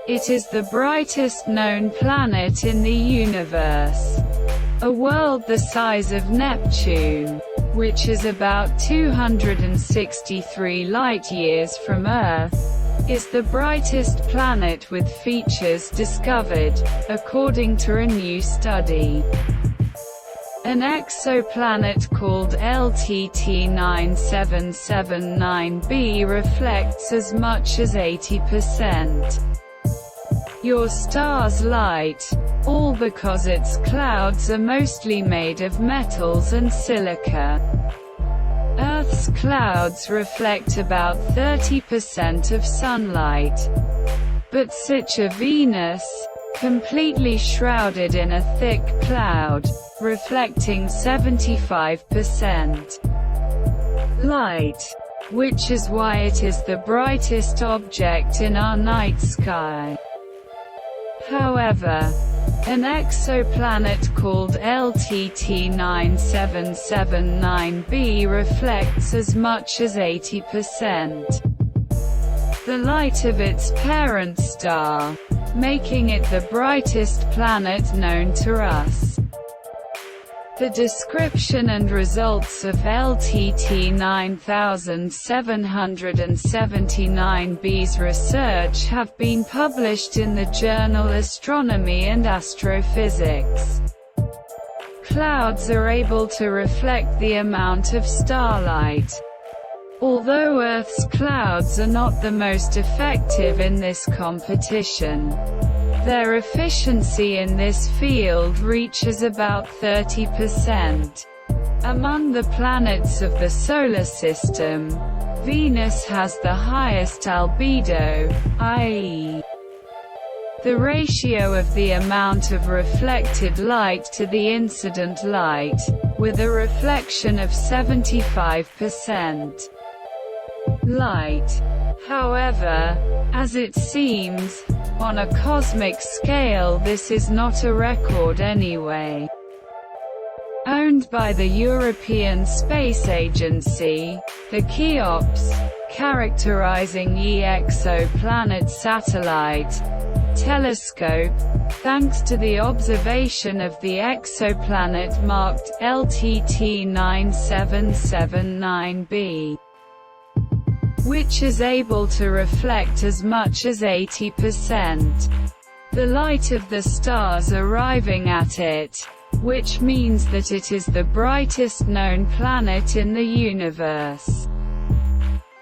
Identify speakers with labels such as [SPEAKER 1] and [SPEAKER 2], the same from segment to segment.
[SPEAKER 1] It is the brightest known planet in the universe. A world the size of Neptune, which is about 263 light-years from Earth, is the brightest planet with features discovered, according to a new study. An exoplanet called LTT 9779b reflects as much as 80% your star's light, all because its clouds are mostly made of metals and silica. Earth's clouds reflect about 30% of sunlight, but such a Venus, completely shrouded in a thick cloud, reflecting 75% light, which is why it is the brightest object in our night sky. However, an exoplanet called LTT 9779b reflects as much as 80% the light of its parent star, making it the brightest planet known to us. The description and results of LTT 9779b's research have been published in the journal Astronomy and Astrophysics. Clouds are able to reflect the amount of starlight. Although Earth's clouds are not the most effective in this competition, their efficiency in this field reaches about 30%. Among the planets of the Solar System, Venus has the highest albedo, i.e., the ratio of the amount of reflected light to the incident light, with a reflection of 75%. Light. However, as it seems, on a cosmic scale this is not a record anyway. Owned by the European Space Agency, the Cheops, characterizing exoplanet satellite telescope, thanks to the observation of the exoplanet marked LTT 9779b. Which is able to reflect as much as 80% the light of the stars arriving at it, which means that it is the brightest known planet in the universe.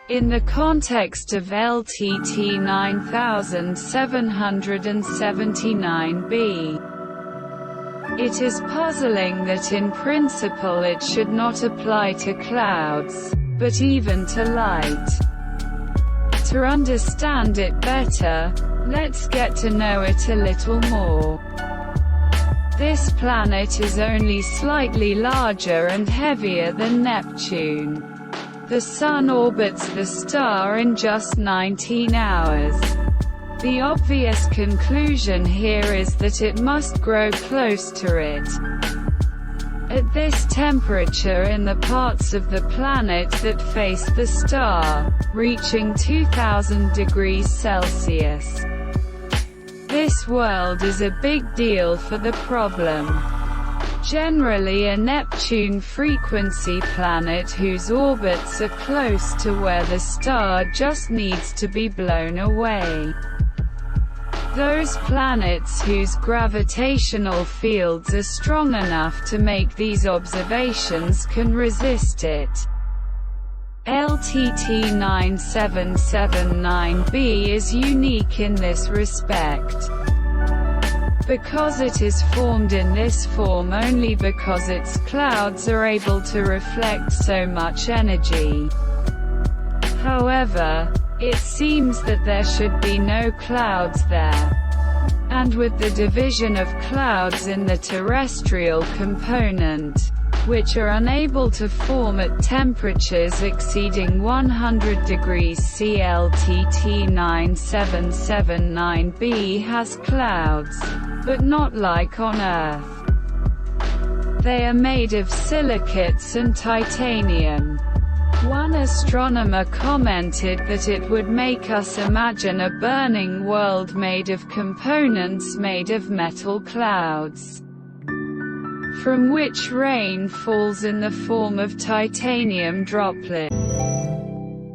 [SPEAKER 1] In the context of LTT 9779b, it is puzzling that in principle it should not apply to clouds, but even to light. To understand it better, let's get to know it a little more. This planet is only slightly larger and heavier than Neptune. The Sun orbits the star in just 19 hours. The obvious conclusion here is that it must grow close to it. At this temperature in the parts of the planet that face the star, reaching 2000 degrees Celsius. This world is a big deal for the problem. Generally a Neptune frequency planet whose orbits are close to where the star just needs to be blown away. Those planets whose gravitational fields are strong enough to make these observations can resist it. LTT 9779b is unique in this respect, because it is formed in this form only because its clouds are able to reflect so much energy. However, it seems that there should be no clouds there. And with the division of clouds in the terrestrial component, which are unable to form at temperatures exceeding 100 degrees C, LTT 9779b has clouds, but not like on Earth. They are made of silicates and titanium. One astronomer commented that it would make us imagine a burning world made of components made of metal clouds, from which rain falls in the form of titanium droplets.